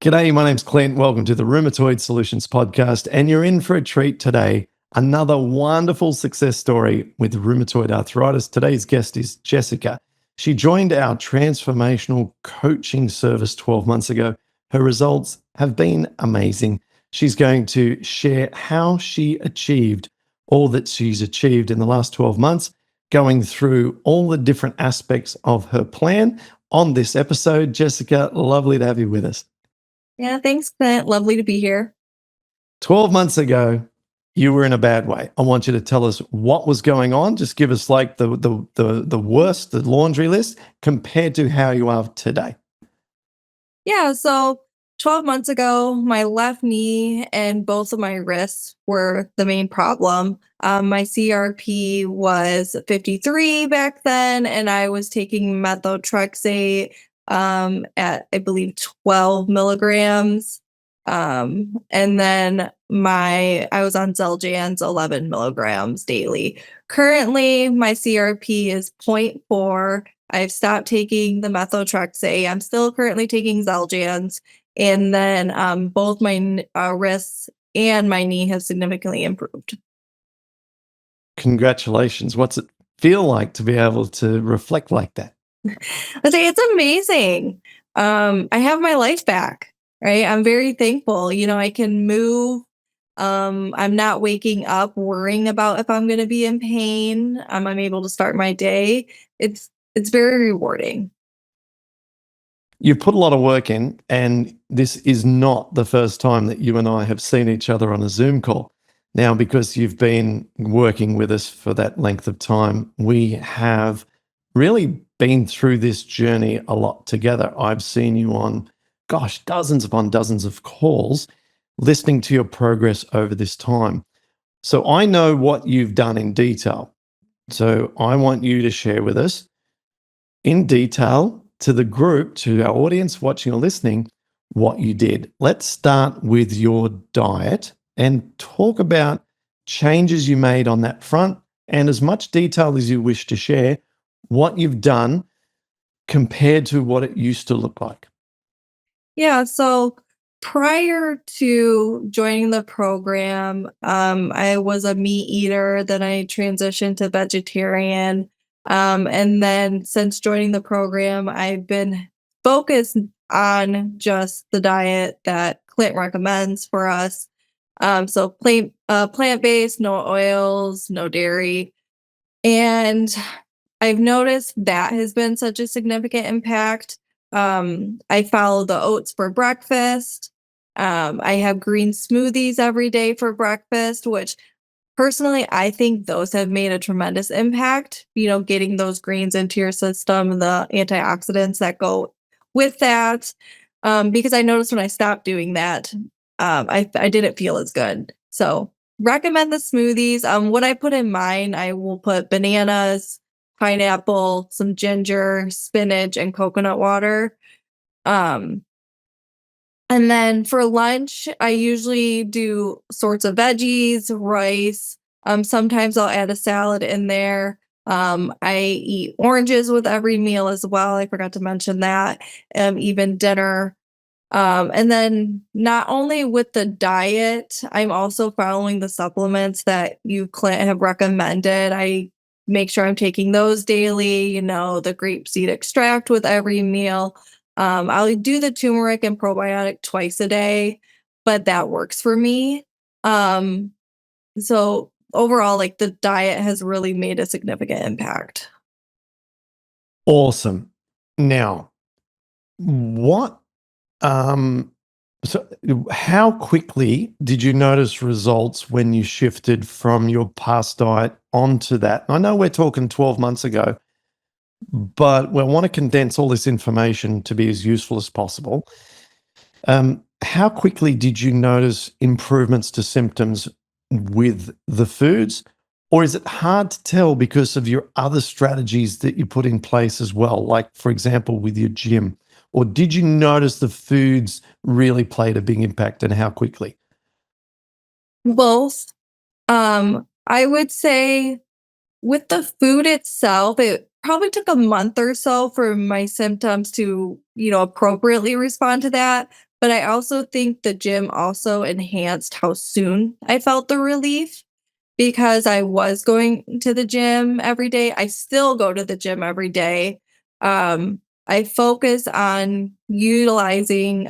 G'day, my name's Clint. Welcome to the Rheumatoid Solutions podcast. And you're in for a treat today. Another wonderful success story with rheumatoid arthritis. Today's guest is Jessica. She joined our transformational coaching service 12 months ago. Her results have been amazing. She's going to share how she achieved all that she's achieved in the last 12 months, going through all the different aspects of her plan on this episode. Jessica, lovely to have you with us. Yeah, thanks, Clint. Lovely to be here. 12 months ago, you were in a bad way. I want you to tell us what was going on. Just give us like the worst, the laundry list compared to how you are today. Yeah, so 12 months ago, my left knee and both of my wrists were the main problem. My CRP was 53 back then, and I was taking methotrexate at, I believe, 12 milligrams. And then I was on Xeljanz 11 milligrams daily. Currently, my CRP is zero point 0.4. I've stopped taking the methotrexate. I'm still currently taking Xeljanz. And then both my wrists and my knee have significantly improved. Congratulations. What's it feel like to be able to reflect like that? I say it's amazing. I have my life back, right? I'm very thankful. I can move. I'm not waking up worrying about if I'm going to be in pain. I'm able to start my day. It's very rewarding. You've put a lot of work in, and this is not the first time that you and I have seen each other on a Zoom call. Now, because you've been working with us for that length of time, we have really been through this journey a lot together. I've seen you on, gosh, dozens upon dozens of calls, listening to your progress over this time. So I know what you've done in detail. So I want you to share with us in detail to the group, to our audience watching or listening, what you did. Let's start with your diet and talk about changes you made on that front, and as much detail as you wish to share, what you've done compared to what it used to look like. Yeah, so prior to joining the program, I was a meat eater, then I transitioned to vegetarian. And then since joining the program, I've been focused on just the diet that Clint recommends for us. So plant-based, no oils, no dairy. And I've noticed that has been such a significant impact. I follow the oats for breakfast. I have green smoothies every day for breakfast, which personally I think those have made a tremendous impact. Getting those greens into your system, the antioxidants that go with that. Because I noticed when I stopped doing that, I didn't feel as good. So recommend the smoothies. What I put in mine, I will put bananas, pineapple, some ginger, spinach, and coconut water. Um, and then for lunch, I usually do sorts of veggies, rice. Sometimes I'll add a salad in there. I eat oranges with every meal as well. I forgot to mention that. Even dinner. And then not only with the diet, I'm also following the supplements that you, Clint, have recommended. I make sure I'm taking those daily, the grapeseed extract with every meal. I'll do the turmeric and probiotic twice a day, but that works for me. Um, so overall, like the diet has really made a significant impact. Awesome. Now, what um so how quickly did you notice results when you shifted from your past diet onto that? I know we're talking 12 months ago, but we want to condense all this information to be as useful as possible. How quickly did you notice improvements to symptoms with the foods? Or is it hard to tell because of your other strategies that you put in place as well, like, for example, with your gym? Or did you notice the foods really played a big impact, and how quickly? Both. I would say with the food itself, it probably took a month or so for my symptoms to, appropriately respond to that. But I also think the gym also enhanced how soon I felt the relief because I was going to the gym every day. I still go to the gym every day. I focus on utilizing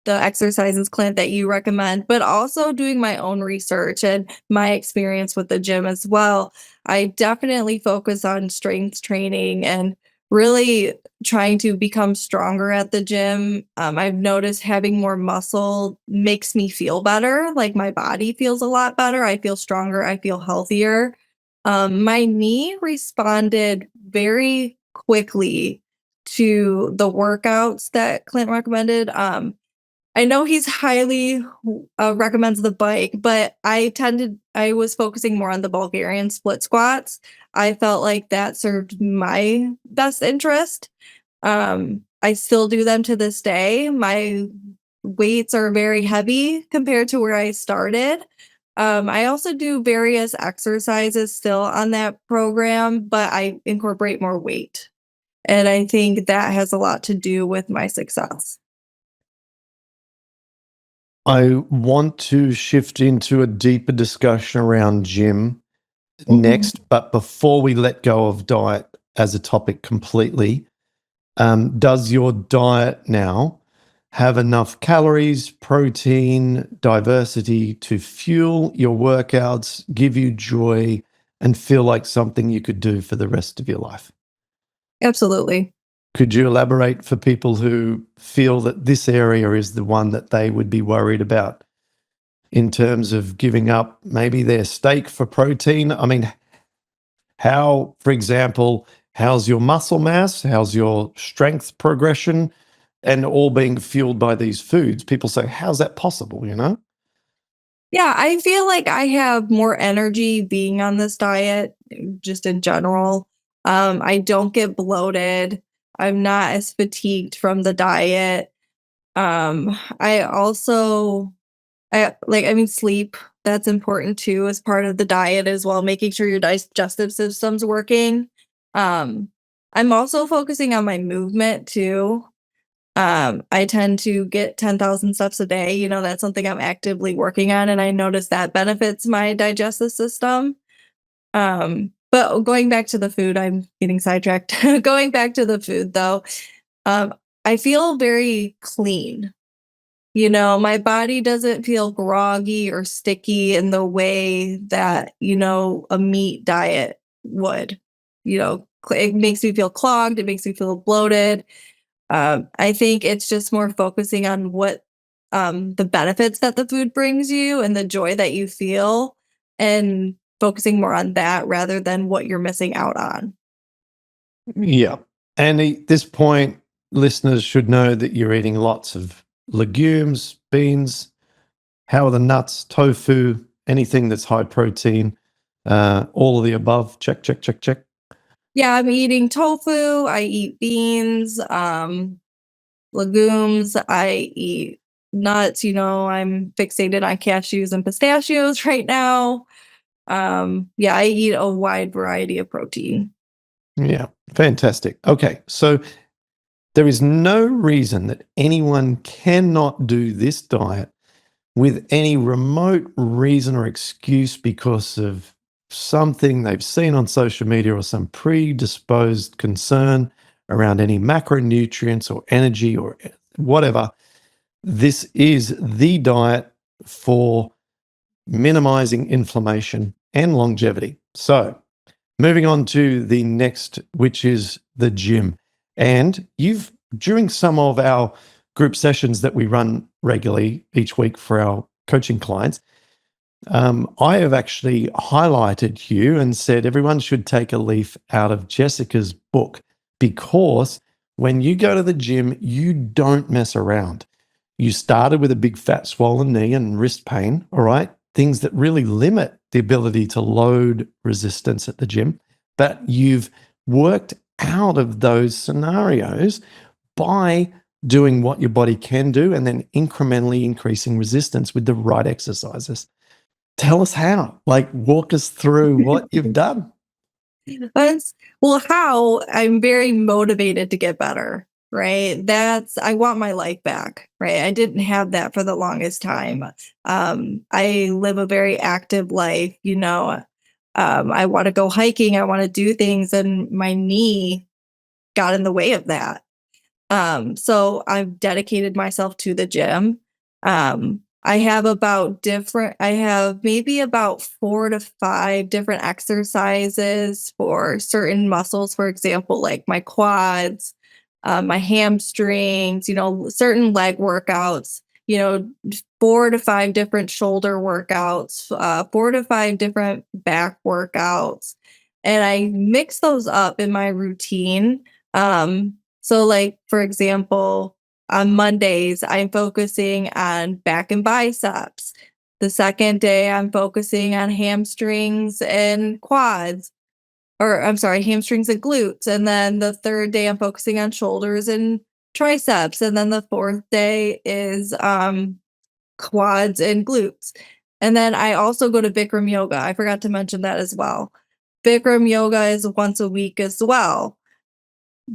the exercises, Clint, that you recommend, but also doing my own research and my experience with the gym as well. I definitely focus on strength training and really trying to become stronger at the gym. I've noticed having more muscle makes me feel better. Like my body feels a lot better. I feel stronger. I feel healthier. My knee responded very quickly to the workouts that Clint recommended. I know he's highly recommends the bike, but I was focusing more on the Bulgarian split squats. I felt like that served my best interest. I still do them to this day. My weights are very heavy compared to where I started. I also do various exercises still on that program, but I incorporate more weight. And I think that has a lot to do with my success. I want to shift into a deeper discussion around gym Mhm. next, but before we let go of diet as a topic completely, does your diet now have enough calories, protein, diversity to fuel your workouts, give you joy, and feel like something you could do for the rest of your life? Absolutely. Could you elaborate for people who feel that this area is the one that they would be worried about in terms of giving up maybe their steak for protein? I mean, how, for example, how's your muscle mass? How's your strength progression? And all being fueled by these foods. People say, how's that possible? You know? Yeah, I feel like I have more energy being on this diet just in general. I don't get bloated. I'm not as fatigued from the diet. I also I mean sleep, that's important too as part of the diet as well, making sure your digestive system's working. Um, I'm also focusing on my movement too. I tend to get 10,000 steps a day. You know, that's something I'm actively working on, and I notice that benefits my digestive system. But going back to the food, I'm getting sidetracked. Going back to the food though, um, I feel very clean. You know, my body doesn't feel groggy or sticky in the way that, a meat diet would. It makes me feel clogged, it makes me feel bloated. I think it's just more focusing on what the benefits that the food brings you and the joy that you feel, and focusing more on that rather than what you're missing out on. Yeah. And at this point, listeners should know that you're eating lots of legumes, beans. How are the nuts, tofu, anything that's high protein, all of the above? Check, check, check, check. Yeah, I'm eating tofu, I eat beans, legumes, I eat nuts. I'm fixated on cashews and pistachios right now. Yeah, I eat a wide variety of protein. Yeah, fantastic. Okay, so there is no reason that anyone cannot do this diet with any remote reason or excuse because of something they've seen on social media or some predisposed concern around any macronutrients or energy or whatever. This is the diet for minimizing inflammation and longevity. So, moving on to the next, which is the gym. And during some of our group sessions that we run regularly each week for our coaching clients, I have actually highlighted you and said everyone should take a leaf out of Jessica's book because when you go to the gym, you don't mess around. You started with a big fat swollen knee and wrist pain, all right? Things that really limit the ability to load resistance at the gym. But you've worked out of those scenarios by doing what your body can do and then incrementally increasing resistance with the right exercises. Tell us how. Like, walk us through what you've done. That's Well, how I'm very motivated to get better. right? That's I want my life back, right? I didn't have that for the longest time. I live a very active life, you know. I want to go hiking, I want to do things, and my knee got in the way of that. So I've dedicated myself to the gym. I have maybe about 4 to 5 different exercises for certain muscles, for example, like my quads, my hamstrings, you know, certain leg workouts, you know, 4 to 5 different shoulder workouts, 4 to 5 different back workouts. And I mix those up in my routine. So, like, for example, on Mondays, I'm focusing on back and biceps. The second day, I'm focusing on hamstrings and quads, or I'm sorry, hamstrings and glutes. And then the third day, I'm focusing on shoulders and triceps. And then the fourth day is quads and glutes. And then I also go to Bikram yoga. I forgot to mention that as well. Bikram yoga is once a week as well.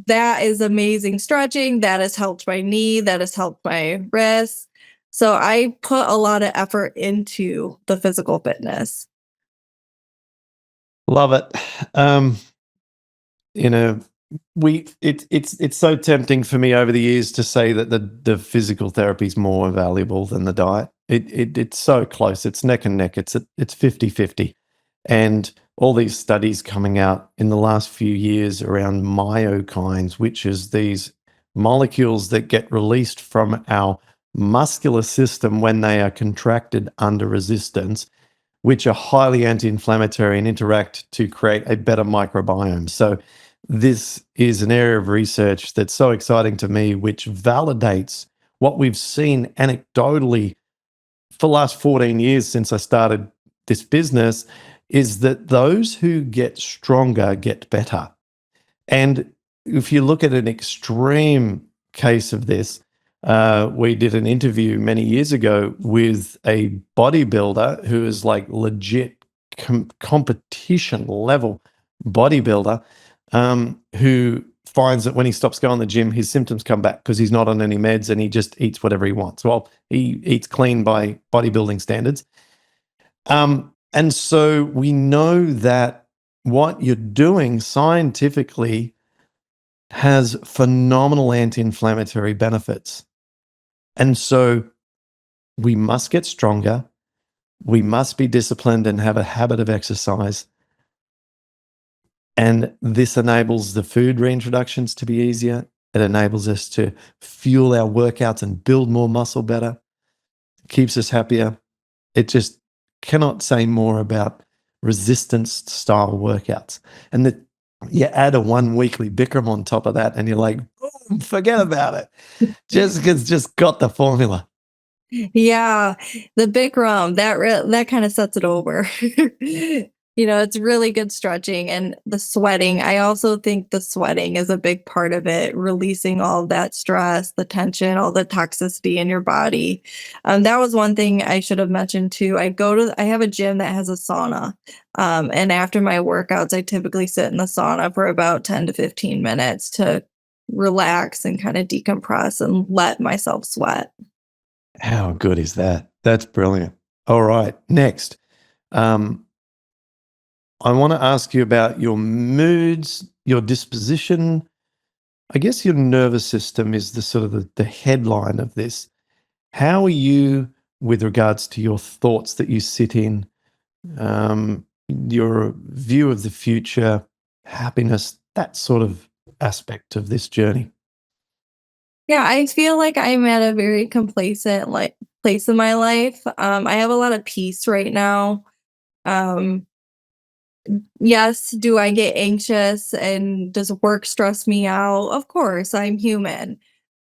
That is amazing stretching, that has helped my knee, that has helped my wrists. So I put a lot of effort into the physical fitness. Love it. Um, you know, it's so tempting for me over the years to say that the physical therapy is more valuable than the diet. It's so close. It's neck and neck. It's 50-50. And all these studies coming out in the last few years around myokines, which is these molecules that get released from our muscular system when they are contracted under resistance, which are highly anti-inflammatory and interact to create a better microbiome. So this is an area of research that's so exciting to me, which validates what we've seen anecdotally for the last 14 years since I started this business, is that those who get stronger get better. And if you look at an extreme case of this, we did an interview many years ago with a bodybuilder who is like legit competition level bodybuilder, who finds that when he stops going to the gym, his symptoms come back because he's not on any meds and he just eats whatever he wants. Well, he eats clean by bodybuilding standards. And so we know that what you're doing scientifically has phenomenal anti-inflammatory benefits. And so we must get stronger. We must be disciplined and have a habit of exercise. And this enables the food reintroductions to be easier. It enables us to fuel our workouts and build more muscle better. It keeps us happier. It just cannot say more about resistance style workouts. And that you add a 1 weekly Bikram on top of that, and you're like, boom, forget about it. Jessica's just got the formula. Yeah, the Bikram, that kinda sets it over. You know, it's really good stretching and the sweating. I also think the sweating is a big part of it, releasing all of that stress, the tension, all the toxicity in your body. That was one thing I should have mentioned too. I have a gym that has a sauna, and after my workouts, I typically sit in the sauna for about 10 to 15 minutes to relax and kinda decompress and let myself sweat. How good is that? That's brilliant. All right, next. Um, I want to ask you about your moods, your disposition. I guess your nervous system is the sort of the headline of this. How are you with regards to your thoughts that you sit in, your view of the future, happiness, that sort of aspect of this journey? Yeah, I feel like I'm at a very complacent like place in my life. I have a lot of peace right now. Um, yes, do I get anxious and does work stress me out? Of course, I'm human.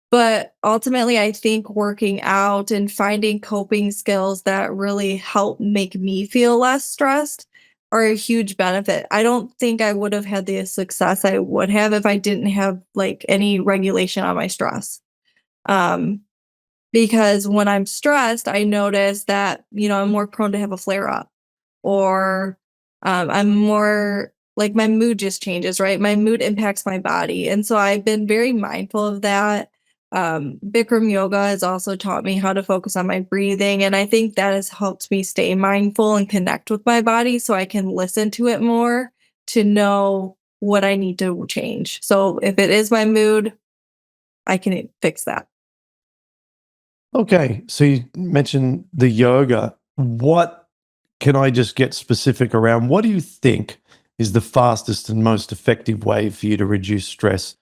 But ultimately, I think working out and finding coping skills that really help make me feel less stressed are a huge benefit. I don't think I would have had the success I would have if I didn't have like any regulation on my stress. Um, because when I'm stressed, I notice that, you know, I'm more prone to have a flare up or I'm more like my mood just changes, right? My mood impacts my body. And so I've been very mindful of that. Bikram yoga has also taught me how to focus on my breathing. And I think that has helped me stay mindful and connect with my body so I can listen to it more to know what I need to change. So if it is my mood, I can fix that. Okay, so you mentioned the yoga. What can I just get specific around? What do you think is the fastest and most effective way for you to reduce stress?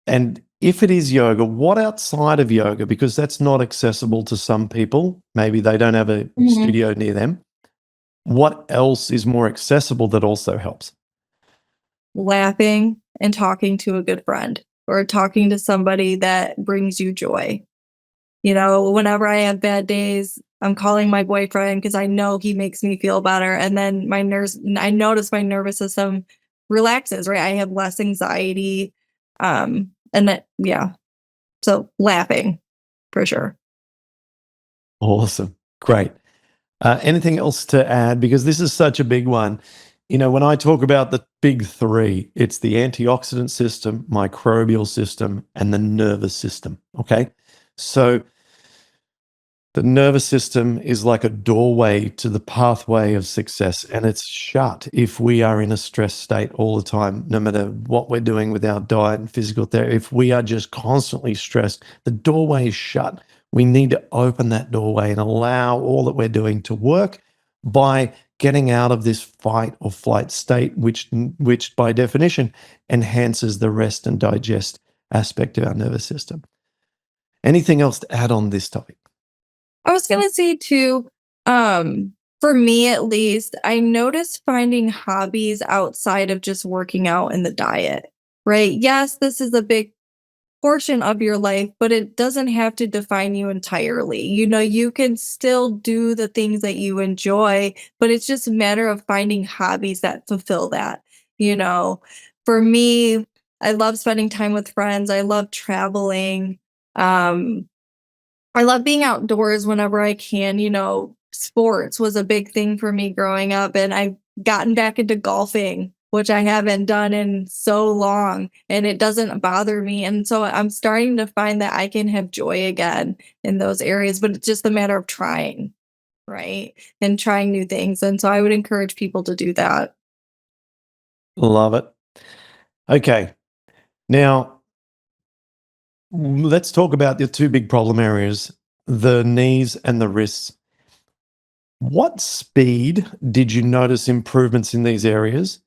And if it is yoga, what outside of yoga, because that's not accessible to some people, maybe they don't have a Mhm. studio near them, what else is more accessible that also helps? Laughing and talking to a good friend or talking to somebody that brings you joy. Whenever I have bad days, I'm calling my boyfriend because I know he makes me feel better. And then I notice my nervous system relaxes, right? I have less anxiety. Yeah. So laughing for sure. Awesome. Great. Anything else to add? Because this is such a big one. When I talk about the big three, it's the antioxidant system, microbial system, and the nervous system. Okay. So the nervous system is like a doorway to the pathway of success, and it's shut if we are in a stress state all the time, no matter what we're doing with our diet and physical therapy. If we are just constantly stressed, the doorway is shut. We need to open that doorway and allow all that we're doing to work by getting out of this fight or flight state, which by definition enhances the rest and digest aspect of our nervous system. Anything else to add on this topic? I was gonna say too, for me at least, I noticed finding hobbies outside of just working out and the diet, right? Yes, this is a big portion of your life, but it doesn't have to define you entirely. You can still do the things that you enjoy, but it's just a matter of finding hobbies that fulfill that. You know, for me, I love spending time with friends. I love traveling. Um, I love being outdoors whenever I can. Sports was a big thing for me growing up, and I've gotten back into golfing, which I haven't done in so long, and it doesn't bother me. And so I'm starting to find that I can have joy again in those areas, but it's just a matter of trying, right? And trying new things. And so I would encourage people to do that. Love it. Okay. Now, let's talk about the two big problem areas, the knees and the wrists. What speed did you notice improvements in these areas?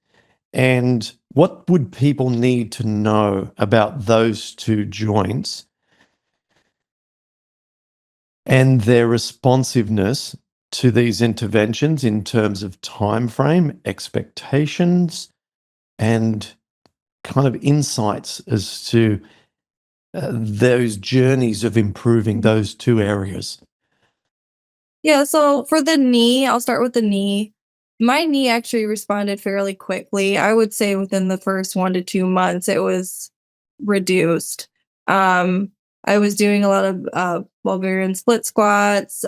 And what would people need to know about those two joints and their responsiveness to these interventions in terms of time frame, expectations, and kind of insights as to those journeys of improving those two areas? Yeah, so for the knee, I'll start with the knee. My knee actually responded fairly quickly. I would say within the first 1 to 2 months, it was reduced. Um, I was doing a lot of, Bulgarian split squats,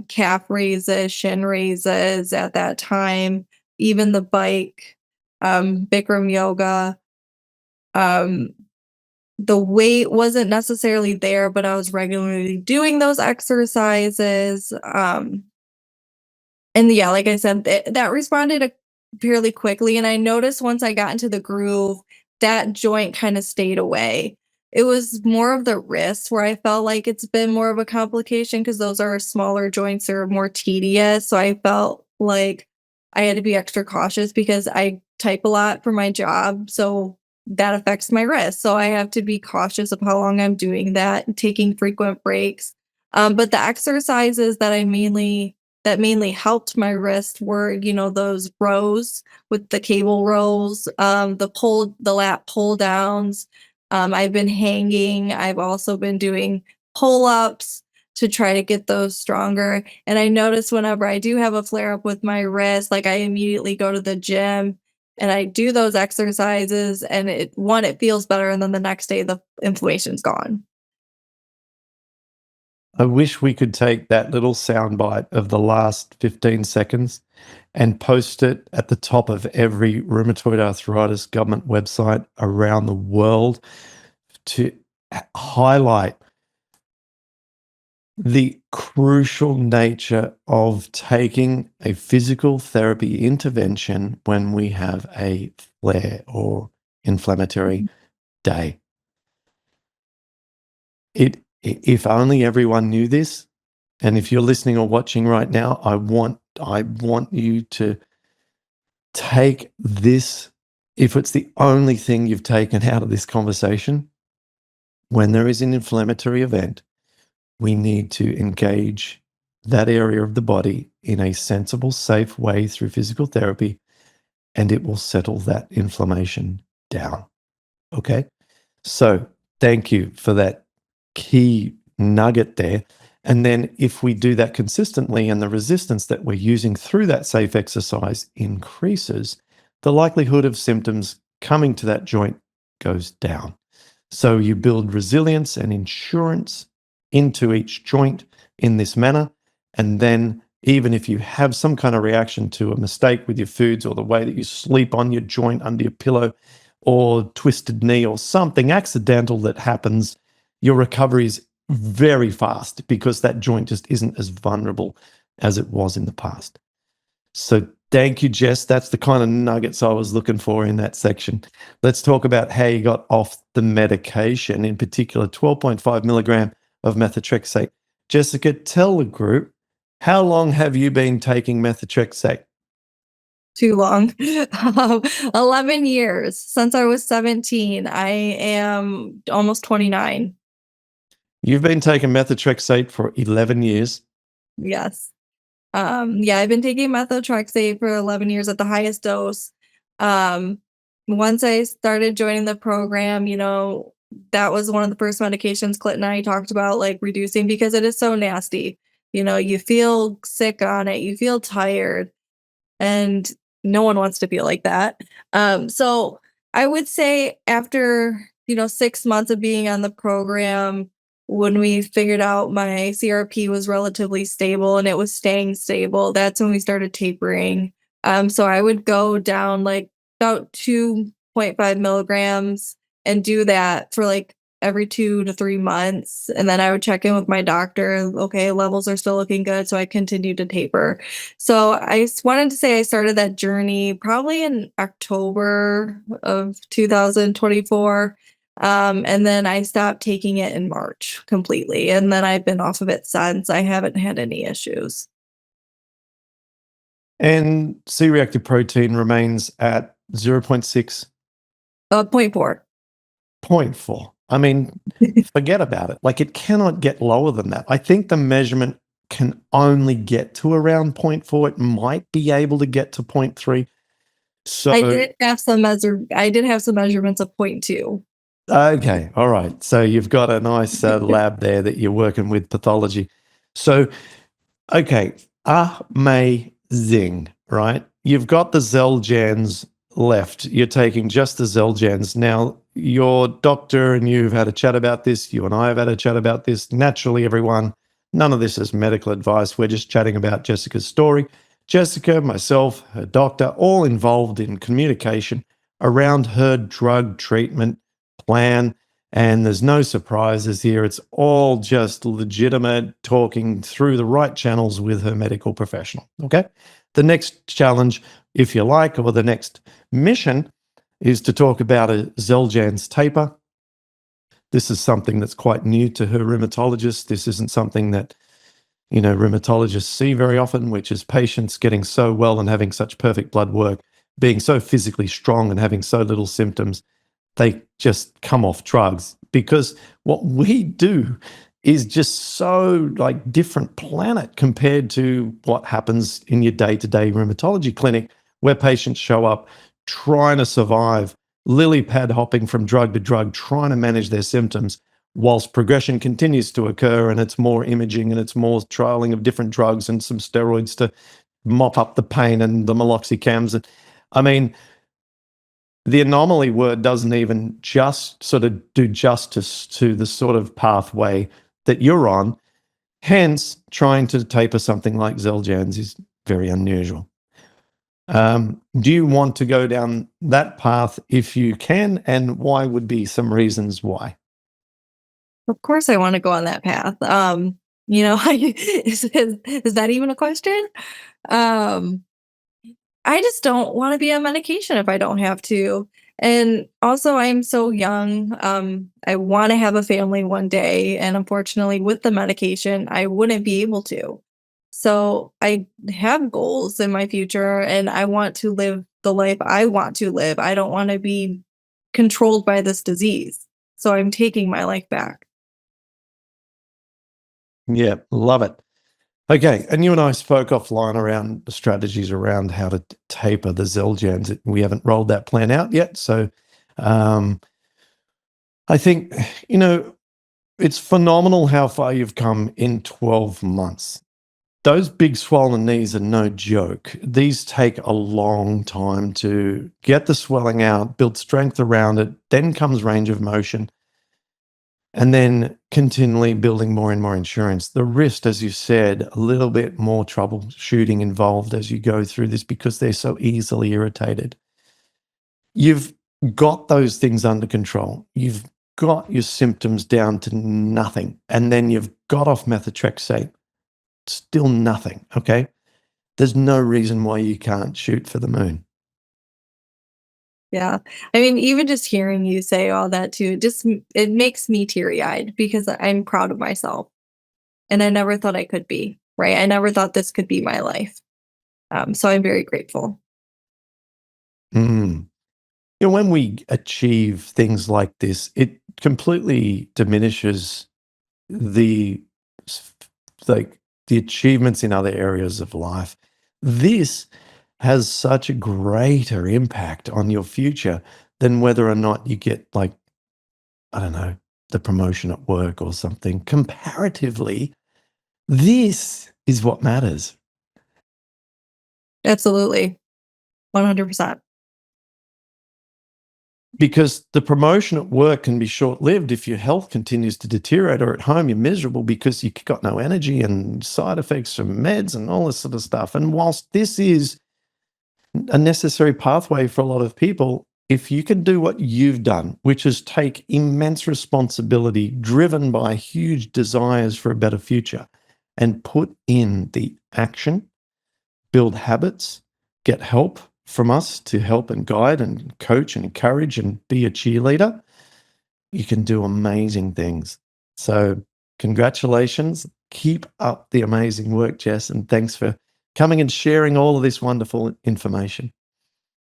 calf raises, shin raises at that time, even the bike, Bikram yoga. Um, the weight wasn't necessarily there, but I was regularly doing those exercises. And yeah, like I said, that responded fairly quickly, and I noticed once I got into the groove, that joint kinda stayed away. It was more of the wrist where I felt like it's been more of a complication because those are smaller joints, they're more tedious, so I felt like I had to be extra cautious because I type a lot for my job, so that affects my wrist, so I have to be cautious of how long I'm doing that, and taking frequent breaks. But the exercises that mainly helped my wrist were, those rows with the cable rows, the lat pull downs. I've been hanging. I've also been doing pull ups to try to get those stronger. And I notice whenever I do have a flare up with my wrist, like I immediately go to the gym and I do those exercises, and it feels better. And then the next day, the inflammation's gone. I wish we could take that little soundbite of the last 15 seconds and post it at the top of every rheumatoid arthritis government website around the world to highlight the crucial nature of taking a physical therapy intervention when we have a flare or inflammatory day. If only everyone knew this, and if you're listening or watching right now, I want you to take this, if it's the only thing you've taken out of this conversation, when there is an inflammatory event, we need to engage that area of the body in a sensible, safe way through physical therapy, and it will settle that inflammation down. Okay? So thank you for that key nugget there. And then if we do that consistently and the resistance that we're using through that safe exercise increases, the likelihood of symptoms coming to that joint goes down. So you build resilience and insurance into each joint in this manner. And then even if you have some kind of reaction to a mistake with your foods or the way that you sleep on your joint under your pillow or twisted knee or something accidental that happens, your recovery is very fast because that joint just isn't as vulnerable as it was in the past. So thank you, Jess. That's the kind of nuggets I was looking for in that section. Let's talk about how you got off the medication, in particular 12.5 milligram of methotrexate. Jessica, tell the group, how long have you been taking methotrexate? Too long. 11 years. Since I was 17. I am almost 29. You've been taking methotrexate for 11 years. Yes. Yeah, I've been taking methotrexate for 11 years at the highest dose. Um, Once I started joining the program, that was one of the first medications Clinton and I talked about, like reducing because it is so nasty. You feel sick on it, you feel tired, and no one wants to feel like that. So I would say after 6 months of being on the program, when we figured out my CRP was relatively stable and it was staying stable, that's when we started tapering. So I would go down like about 2.5 milligrams and do that for like every 2 to 3 months. And then I would check in with my doctor. Okay, levels are still looking good. So I continued to taper. So wanted to say I started that journey probably in October of 2024. And then I stopped taking it in March completely. And then I've been off of it since. I haven't had any issues. And C-reactive protein remains at 0.6, Point 4. 0.4. I mean, forget about it. Like, it cannot get lower than that. I think the measurement can only get to around 0.4. It might be able to get to 0.3. So I did have some measurements of point 2. okay, all right. So you've got a nice lab there that you're working with pathology. So okay, amazing, right? You've got the Xeljanz left. You're taking just the Xeljanz. Now, your doctor and you've had a chat about this. You and I have had a chat about this. Naturally, everyone, none of this is medical advice. We're just chatting about Jessica's story. Jessica, myself, her doctor, all involved in communication around her drug treatment plan. And there's no surprises here. It's all just legitimate talking through the right channels with her medical professional. Okay. The next challenge, if you like, or the next mission is to talk about a Xeljanz taper. This is something that's quite new to her rheumatologist. This isn't something that, rheumatologists see very often, which is patients getting so well and having such perfect blood work, being so physically strong and having so little symptoms, they just come off drugs, because what we do is just so like different planet compared to what happens in your day-to-day rheumatology clinic, where patients show up trying to survive, lily pad hopping from drug to drug, trying to manage their symptoms whilst progression continues to occur, and it's more imaging and it's more trialing of different drugs and some steroids to mop up the pain and the meloxicams. And I mean, the anomaly word doesn't even just sort of do justice to the sort of pathway that you're on. Hence, trying to taper something like Xeljanz is very unusual. Do you want to go down that path if you can? And why would be some reasons why? Of course, I want to go on that path. Is that even a question? Um, I just don't want to be on medication if I don't have to. And also, I'm so young. I want to have a family one day. And unfortunately, with the medication, I wouldn't be able to. So I have goals in my future and I want to live the life I want to live. I don't want to be controlled by this disease. So I'm taking my life back. Yeah, love it. Okay, and you and I spoke offline around the strategies around how to taper the Xeljanz. We haven't rolled that plan out yet, so um, I think you know it's phenomenal how far you've come in 12 months. Those big swollen knees are no joke. These take a long time to get the swelling out, build strength around it. Then comes range of motion, and then continually building more and more insurance. The wrist, as you said, a little bit more troubleshooting involved as you go through this because they're so easily irritated. You've got those things under control. You've got your symptoms down to nothing. And then you've got off methotrexate, still nothing. Okay. There's no reason why you can't shoot for the moon. Yeah. I mean, even just hearing you say all that too, it makes me teary-eyed because I'm proud of myself and I never thought I could be, right? I never thought this could be my life. So I'm very grateful. Mm. When we achieve things like this, it completely diminishes the s- like the achievements in other areas of life. This has such a greater impact on your future than whether or not you get like, I don't know, the promotion at work or something. Comparatively, this is what matters. Absolutely. 100%. Because the promotion at work can be short lived if your health continues to deteriorate, or at home you're miserable because you've got no energy and side effects from meds and all this sort of stuff. And whilst this is a necessary pathway for a lot of people, if you can do what you've done, which is take immense responsibility driven by huge desires for a better future and put in the action, build habits, get help from us to help and guide and coach and encourage and be a cheerleader, you can do amazing things. So, congratulations. Keep up the amazing work, Jess. And thanks for coming and sharing all of this wonderful information.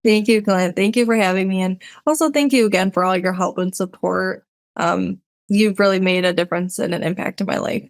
Thank you, Glenn. Thank you for having me. And also thank you again for all your help and support. You've really made a difference and an impact in my life.